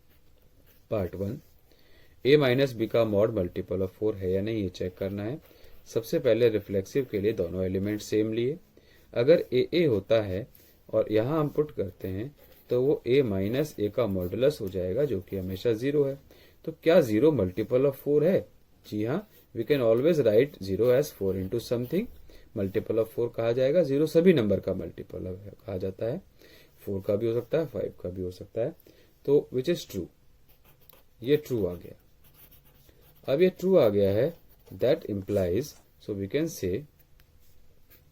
पार्ट 1, ए माइनस बी का मॉड मल्टीपल ऑफ 4 है या नहीं ये चेक करना है। सबसे पहले रिफ्लेक्सिव के लिए दोनों एलिमेंट सेम लिए। अगर ए होता है और यहाँ हम पुट करते हैं तो वो a माइनस ए का मॉडुलस हो जाएगा, जो कि हमेशा 0 है। तो क्या 0 मल्टीपल ऑफ 4 है? जी हाँ, we can always write 0 as 4 into something. Multiple of 4 कहा जाएगा, 0 सभी नंबर का मल्टीपल कहा जाता है, 4 का भी हो सकता है, 5 का भी हो सकता है। तो विच इज ट्रू, ये ट्रू आ गया। अब ये ट्रू आ गया है, that implies, so we can say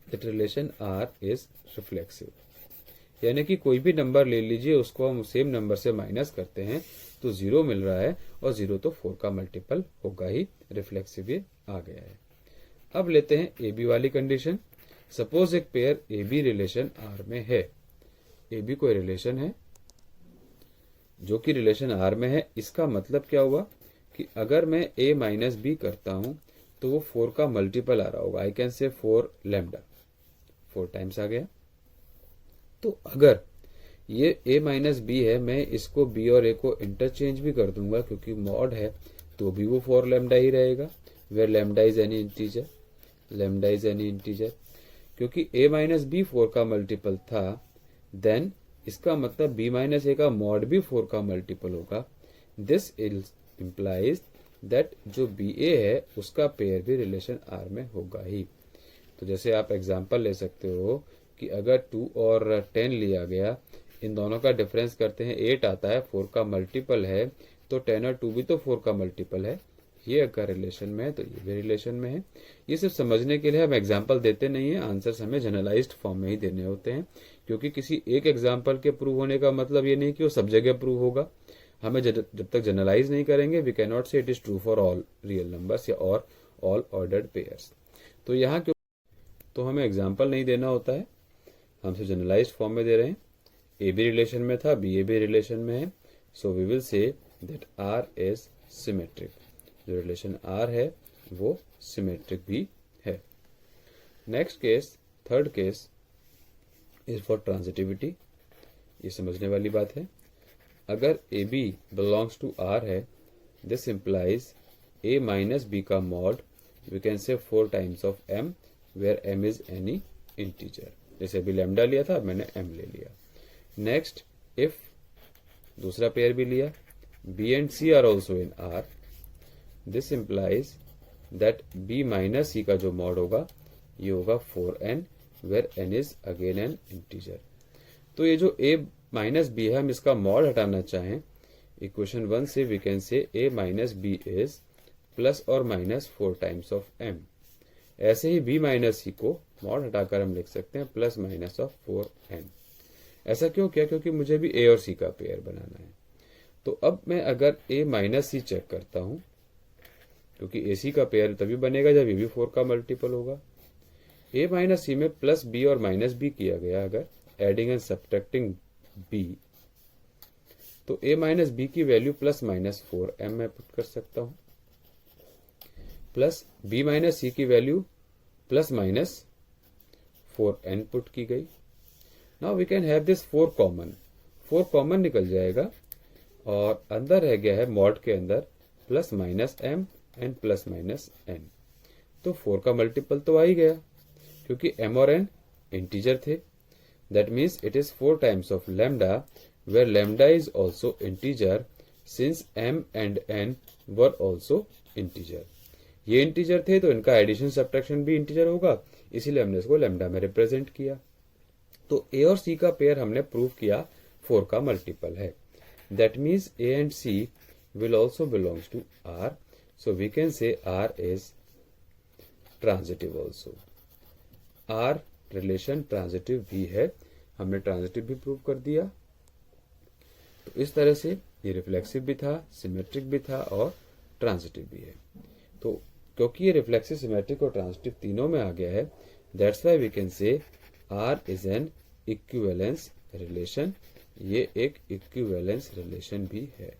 that relation R is reflexive. यानी कि कोई भी नंबर ले लीजिए, उसको हम सेम नंबर से माइनस करते हैं तो 0 मिल रहा है, और 0 तो 4 का मल्टीपल होगा ही, रिफ्लेक्सिव ये आ गया है। अब लेते हैं ए बी वाली कंडीशन। सपोज एक pair A B relation R में है, ए बी कोई रिलेशन है जो कि रिलेशन आर में है। इसका मतलब क्या हुआ कि अगर मैं ए माइनस बी करता हूं तो वो 4 का मल्टीपल आ रहा होगा। I can say 4 lambda, 4 times आ गया। तो अगर ये a माइनस बी है, मैं इसको b और a को इंटरचेंज भी कर दूंगा क्योंकि मॉड है, तो भी वो 4 लैम्डा ही रहेगा। Where lambda is any integer, lambda is any integer. क्योंकि a माइनस बी 4 का मल्टीपल था, देन इसका मतलब b माइनस ए का मॉड भी 4 का मल्टीपल होगा। दिस इम्प्लाइज दैट जो बी ए है उसका पेयर भी रिलेशन आर में होगा ही। तो जैसे आप एग्जाम्पल ले सकते हो कि अगर 2 और 10 लिया गया, इन दोनों का डिफरेंस करते हैं, 8 आता है, 4 का मल्टीपल है, तो 10 और 2 भी तो 4 का मल्टीपल है। ये अगर रिलेशन में है तो ये भी रिलेशन में है। ये सिर्फ समझने के लिए हम एग्जाम्पल देते नहीं है, आंसर्स हमें जनरलाइज्ड फॉर्म में ही देने होते हैं, क्योंकि किसी एक एग्जाम्पल के प्रूव होने का मतलब ये नहीं कि वो सब जगह प्रूव होगा। हमें जब तक जनरलाइज नहीं करेंगे, वी कैन नॉट से it is true for all real numbers या और ऑल ऑर्डर्ड पेयर्स। तो यहाँ क्यों, तो हमें एग्जाम्पल नहीं देना होता है, हम सिर्फ जनरलाइज्ड फॉर्म में दे रहे हैं। ए बी रिलेशन में था, बी ए बी रिलेशन में है, so we will say that R is symmetric. जो रिलेशन आर है वो सिमेट्रिक भी है। Next case, third case is for transitivity. ये समझने वाली बात है। अगर A B belongs to R है, this implies A minus B का mod, we can say 4 times of M, where M is any integer. जैसे अभी लैम्डा लिया था, मैंने एम ले लिया। नेक्स्ट, इफ दूसरा पेयर भी लिया, B and C are also in R, this implies that B minus C का जो मॉड होगा ये होगा 4n, where n is again an integer. तो ये जो a माइनस बी है, हम इसका मॉड हटाना चाहें, इक्वेशन 1 से we can say a minus B is plus और माइनस 4 टाइम्स ऑफ m। ऐसे ही b माइनस सी को मॉड हटाकर हम लिख सकते हैं प्लस माइनस ऑफ 4n। ऐसा क्यों किया? क्योंकि मुझे भी a और c का पेयर बनाना है। तो अब मैं अगर a माइनस सी चेक करता हूं, क्योंकि ए सी का पेयर तभी बनेगा जब ये भी 4 का मल्टीपल होगा। a माइनस सी में प्लस b और माइनस b किया गया, अगर एडिंग एंड सब्ट्रैक्टिंग b, तो a माइनस बी की वैल्यू प्लस माइनस 4m मैं पुट कर सकता हूं, प्लस b माइनस सी की value plus minus 4n put की गई। Now we can have this 4 common, 4 common निकल जाएगा और अंदर रह गया है मॉड के अंदर plus minus m and plus minus n। तो 4 का मल्टीपल तो आ ही गया, क्योंकि m और n इंटीजर थे। That means it is 4 times of lambda, where lambda is also integer since m and n were also integer. ये इंटीजर थे तो इनका एडिशन सब्ट्रैक्शन भी इंटीजर होगा, इसीलिए हमने इसको लैम्डा में रिप्रेजेंट किया। तो a और c का पेयर हमने प्रूव किया 4 का मल्टीपल है। That means a and c will also belongs to R, so we can say R is transitive also। R relation transitive भी है, हमने ट्रांजिटिव भी प्रूव कर दिया। तो इस तरह से ये रिफ्लेक्सिव भी था, सिमेट्रिक भी था और ट्रांजिटिव भी है। तो क्योंकि ये रिफ्लेक्सिव, सिमेट्रिक और ट्रांजिटिव तीनों में आ गया है, that's why we can say R is an equivalence relation. ये एक इक्विवेलेंस रिलेशन भी है।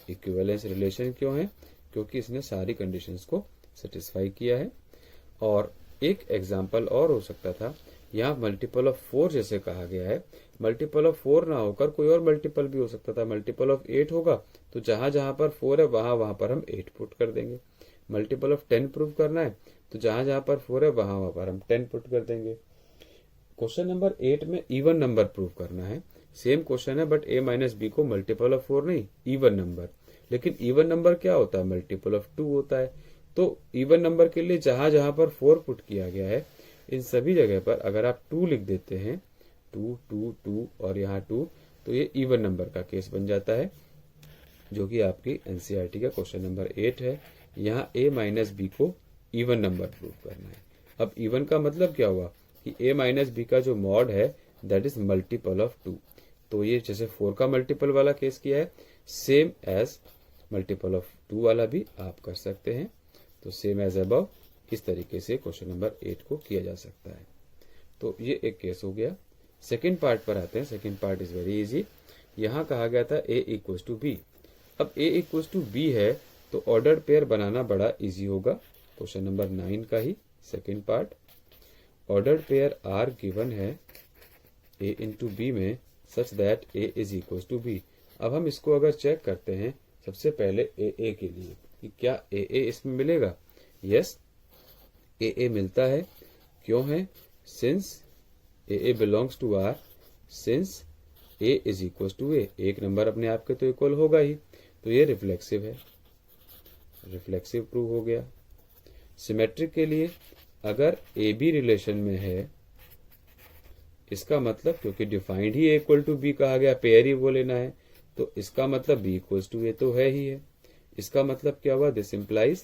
इक्विवेलेंस रिलेशन क्यों है? क्योंकि इसने सारी कंडीशंस को सेटिस्फाई किया है। और एक एग्जांपल और हो सकता था, यहाँ मल्टीपल ऑफ 4 जैसे कहा गया है, मल्टीपल ऑफ 4 ना होकर कोई और मल्टीपल भी हो सकता था। मल्टीपल ऑफ 8 होगा तो जहां जहां पर 4 है वहां पर हम 8 पुट कर देंगे। मल्टीपल ऑफ 10 प्रूव करना है तो जहां जहां पर 4 है वहां पर हम 10 पुट कर देंगे। क्वेश्चन नंबर 8 में इवन नंबर प्रूव करना है। सेम क्वेश्चन है बट a माइनस बी को मल्टीपल ऑफ 4 नहीं, इवन नंबर। लेकिन इवन नंबर क्या होता है? मल्टीपल ऑफ 2 होता है। तो इवन नंबर के लिए जहां जहां पर 4 पुट किया गया है, इन सभी जगह पर अगर आप 2 लिख देते हैं, 2 2 2 और यहाँ 2, तो ये इवन नंबर का केस बन जाता है, जो कि आपकी एनसीईआरटी का क्वेश्चन नंबर 8 है। यहाँ a माइनस बी को इवन नंबर प्रूव करना है। अब इवन का मतलब क्या हुआ कि a माइनस बी का जो मॉड है दैट इज मल्टीपल ऑफ 2। तो ये जैसे 4 का मल्टीपल वाला केस किया है, सेम एज मल्टीपल ऑफ 2 वाला भी आप कर सकते हैं। तो सेम एज अबव, इस तरीके से क्वेश्चन नंबर 8 को किया जा सकता है। तो ये एक केस हो गया। सेकेंड पार्ट पर आते हैं। Second part is very easy. यहाँ कहा गया था a इक्वल्स टू बी। अब a इक्वल्स टू बी है तो ऑर्डर्ड पेयर बनाना बड़ा इजी होगा। क्वेश्चन नंबर 9 का ही second part. Ordered pair R given है a इंटू बी में such that a is equals to B. अब हम इसको अगर चेक करते हैं सबसे पहले a के लिए कि क्या a इसमें मिलेगा। यस, a मिलता है। क्यों है? Since a belongs to R, since a is equals to a, एक नंबर अपने आप के तो इक्वल होगा ही, तो ये रिफ्लेक्सिव है। रिफ्लेक्सिव प्रूव हो गया। सिमेट्रिक के लिए अगर a b रिलेशन में है, इसका मतलब क्योंकि डिफाइंड ही a इक्वल टू बी कहा गया, पेयर ही वो लेना है, तो इसका मतलब b इक्वल्स टू a तो है ही है। इसका मतलब क्या हुआ? This implies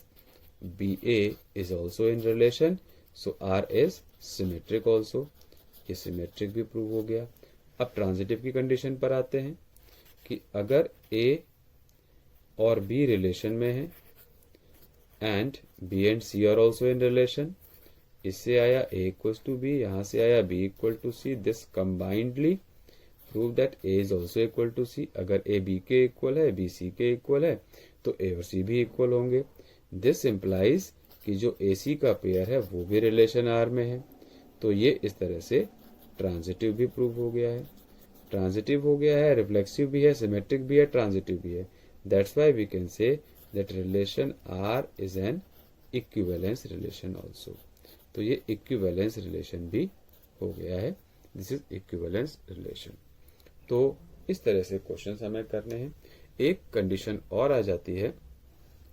BA is also in relation, so R is symmetric also. ये सिमेट्रिक भी प्रूव हो गया। अब ट्रांजिटिव की कंडीशन पर आते हैं कि अगर A और B रिलेशन में है and B and C are also in relation, इससे आया A इक्वल्स टू B, यहाँ से आया B equal to C, this combinedly prove that A is also equal to C। अगर A B के इक्वल है, B C के equal है, तो A और C भी इक्वल होंगे। दिस इम्प्लाइज कि जो AC का पेयर है वो भी रिलेशन R में है। तो ये इस तरह से ट्रांजिटिव भी प्रूव हो गया है। ट्रांजिटिव हो गया है, रिफ्लेक्सिव भी है, सिमेट्रिक भी है, ट्रांजिटिव भी है। That's why we can say that relation R is an equivalence relation also. तो ये इक्विवेलेंस रिलेशन भी हो गया है। This is equivalence relation. तो इस तरह से क्वेश्चंस हमें करने हैं। एक कंडीशन और आ जाती है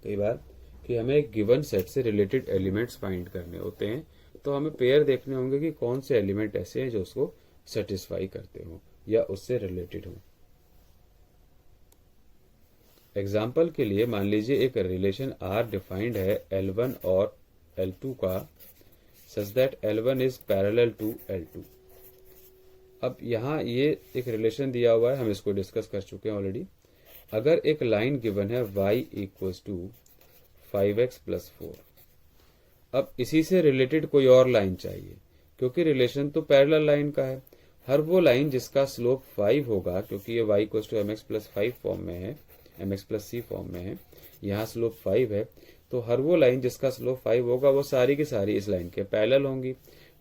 कई बार कि हमें एक गिवन सेट से रिलेटेड एलिमेंट्स फाइंड करने होते हैं, तो हमें पेयर देखने होंगे कि कौन से एलिमेंट ऐसे हैं जो उसको सेटिस्फाई करते हो। या उससे रिलेटेड हो। एग्जाम्पल के लिए मान लीजिए एक रिलेशन R डिफाइंड है L1 और L2 का, such that L1 is parallel to L2। अब यहाँ ये एक रिलेशन दिया हुआ है, हम इसको डिस्कस कर चुके हैं ऑलरेडी। अगर एक लाइन गिवन है y equals to 5x plus 4, अब इसी से रिलेटेड कोई और लाइन चाहिए, क्योंकि रिलेशन तो पैरेलल लाइन का है। हर वो लाइन जिसका स्लोप 5 होगा, क्योंकि ये y equals to mx plus 5 form में है, mx प्लस c फॉर्म में है, यहाँ स्लोप 5 है, तो हर वो लाइन जिसका स्लोप 5 होगा वो सारी की सारी इस लाइन के पैरेलल होंगी।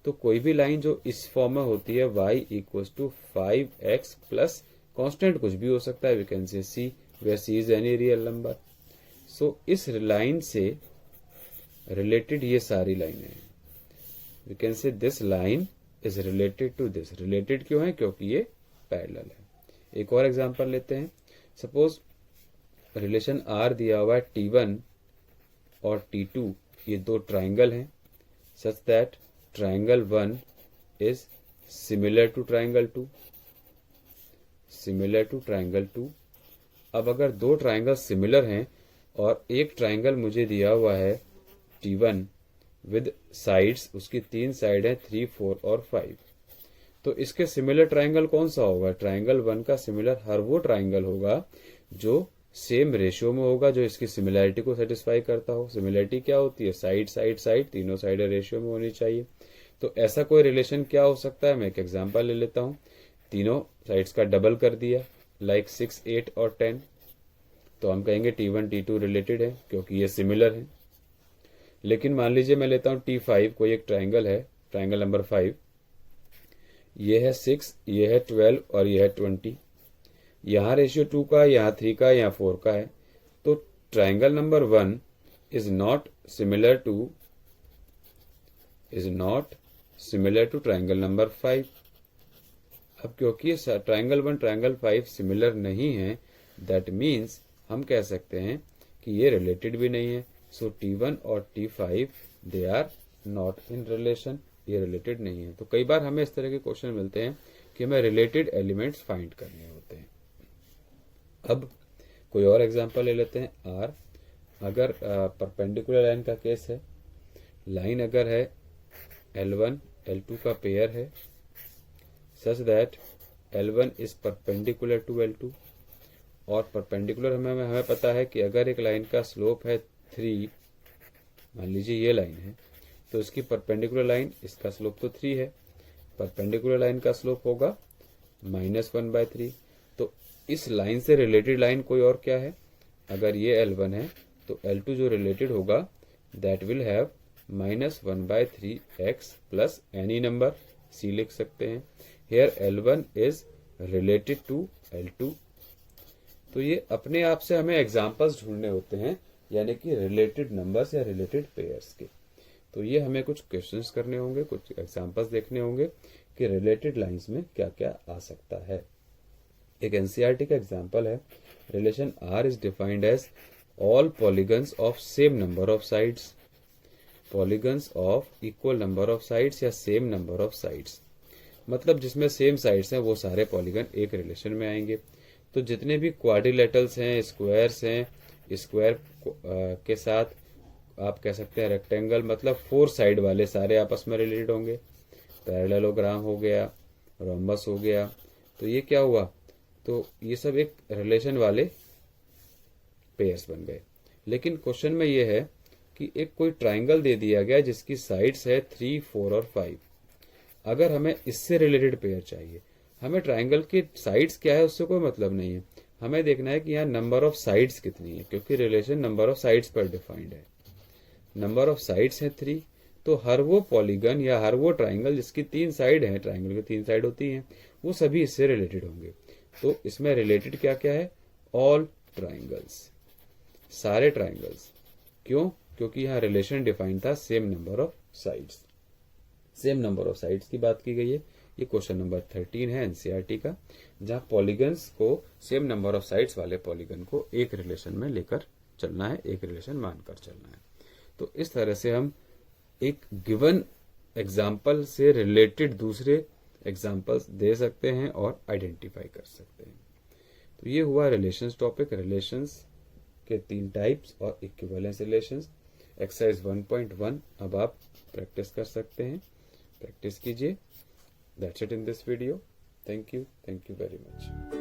तो कोई भी लाइन जो इस फॉर्म में होती है y equals to 5x plus constant कुछ भी हो सकता है, we can say c, where c is any real number. So इस लाइन से रिलेटेड ये सारी लाइनें हैं, we can say this line is related to this. Related क्यों है? क्योंकि ये पैरेलल है। एक और एग्जांपल लेते हैं। सपोज रिलेशन R दिया हुआ है T1 और T2, ये दो ट्राइंगल हैं, such that triangle 1 is similar to triangle 2, similar to triangle 2। अब अगर दो ट्राइंगल सिमिलर हैं और एक ट्राइंगल मुझे दिया हुआ है T1 विद साइड्स, उसकी 3 साइड है 3, 4 और 5, तो इसके सिमिलर ट्राइंगल कौन सा होगा? ट्राइंगल 1 का सिमिलर हर वो ट्राइंगल होगा जो सेम रेशियो में होगा, जो इसकी सिमिलैरिटी को सेटिस्फाई करता हो। सिमिलैरिटी क्या होती है? साइड साइड साइड, तीनों साइड रेशियो में होनी चाहिए। तो ऐसा कोई रिलेशन क्या हो सकता है? मैं एक एग्जांपल ले लेता हूं। तीनों साइड्स का डबल कर दिया, लाइक 6, 8 और 10, तो हम कहेंगे T1 T2 रिलेटेड है, क्योंकि ये सिमिलर है। लेकिन मान लीजिए मैं लेता हूं T5, कोई एक ट्राइंगल है, ट्राइंगल नंबर 5, ये है 6, ये है 12 और ये है 20, यहाँ रेशियो 2 का, यहाँ 3 का, यहाँ 4 का है। तो triangle number 1 is not similar to triangle number 5। अब क्योंकि ट्राइंगल 1 ट्राइंगल 5 सिमिलर नहीं है, दैट मीन्स हम कह सकते हैं कि ये रिलेटेड भी नहीं है। सो T1 और T5 they are not in relation, ये रिलेटेड नहीं है। तो कई बार हमें इस तरह के क्वेश्चन मिलते हैं कि हमें रिलेटेड एलिमेंट्स फाइंड करने होते हैं। अब कोई और एग्जांपल ले लेते हैं। R अगर परपेंडिकुलर लाइन का केस है, लाइन अगर है L1 L2 का पेयर है, such that L1 is perpendicular to L2, और परपेंडिकुलर हमें पता है कि अगर एक लाइन का स्लोप है 3, मान लीजिए ये लाइन है, तो इसकी परपेंडिकुलर लाइन, इसका स्लोप तो 3 है, परपेंडिकुलर लाइन का स्लोप होगा -1/3। तो इस लाइन से रिलेटेड लाइन कोई और क्या है? अगर ये L1 है तो L2 जो रिलेटेड होगा that will have -1/3x plus any number, C लिख सकते हैं। Here L1 is related to L2। तो ये अपने आप से हमें एग्जांपल्स ढूंढने होते हैं, यानी कि रिलेटेड नंबर्स या रिलेटेड पेयर्स के। तो ये हमें कुछ क्वेश्चंस करने होंगे, कुछ एग्जांपल्स देखने होंगे कि रिलेटेड लाइंस में क्या क्या आ सकता है। एक एनसीईआरटी का एग्जांपल है, relation R is defined as all polygons of same number of sides, polygons of equal number of sides या सेम नंबर ऑफ साइड्स, मतलब जिसमें सेम साइड्स हैं वो सारे पॉलीगन एक रिलेशन में आएंगे। तो जितने भी क्वाड्रिलेटरल्स हैं, स्क्वायर्स हैं, स्क्वायर के साथ आप कह सकते हैं रेक्टेंगल, मतलब 4 साइड वाले सारे आपस में रिलेटेड होंगे। पैरेललोग्राम हो गया, रोम्बस हो गया, तो ये क्या हुआ? तो ये सब एक रिलेशन वाले पेयर्स बन गए। लेकिन क्वेश्चन में ये है कि एक कोई ट्राइंगल दे दिया गया जिसकी साइड्स है 3, 4 और 5। अगर हमें इससे रिलेटेड पेयर चाहिए, हमें ट्राइंगल की साइड्स क्या है उससे कोई मतलब नहीं है, हमें देखना है कि यहाँ नंबर ऑफ साइड्स कितनी है, क्योंकि रिलेशन नंबर ऑफ साइड्स पर डिफाइंड है। नंबर ऑफ साइड्स है 3, तो हर वो पॉलीगन या हर वो ट्राइंगल जिसकी 3 साइड है, ट्राइंगल की 3 साइड होती हैं, वो सभी इससे रिलेटेड होंगे। तो इसमें रिलेटेड क्या क्या है? ऑल ट्राइंगल्स, सारे ट्राइंगल्स। क्यों? क्योंकि यहाँ रिलेशन डिफाइन था same number of sides. Same number of sides की बात की गई है। ये क्वेश्चन नंबर 13 है एनसीईआरटी का, जहाँ पॉलीगन्स को, सेम नंबर ऑफ साइड्स वाले पॉलीगन को एक रिलेशन में लेकर चलना है, एक रिलेशन मानकर चलना है। तो इस तरह से हम एक गिवन एग्जाम्पल से रिलेटेड दूसरे एग्जाम्पल्स दे सकते हैं और आइडेंटिफाई कर सकते हैं। तो ये हुआ रिलेशंस टॉपिक, रिलेशंस के 3 टाइप्स और इक्विवेलेंस रिलेशंस। एक्सरसाइज 1.1 अब आप प्रैक्टिस कर सकते हैं, प्रैक्टिस कीजिए। That's it in this video. Thank you very much.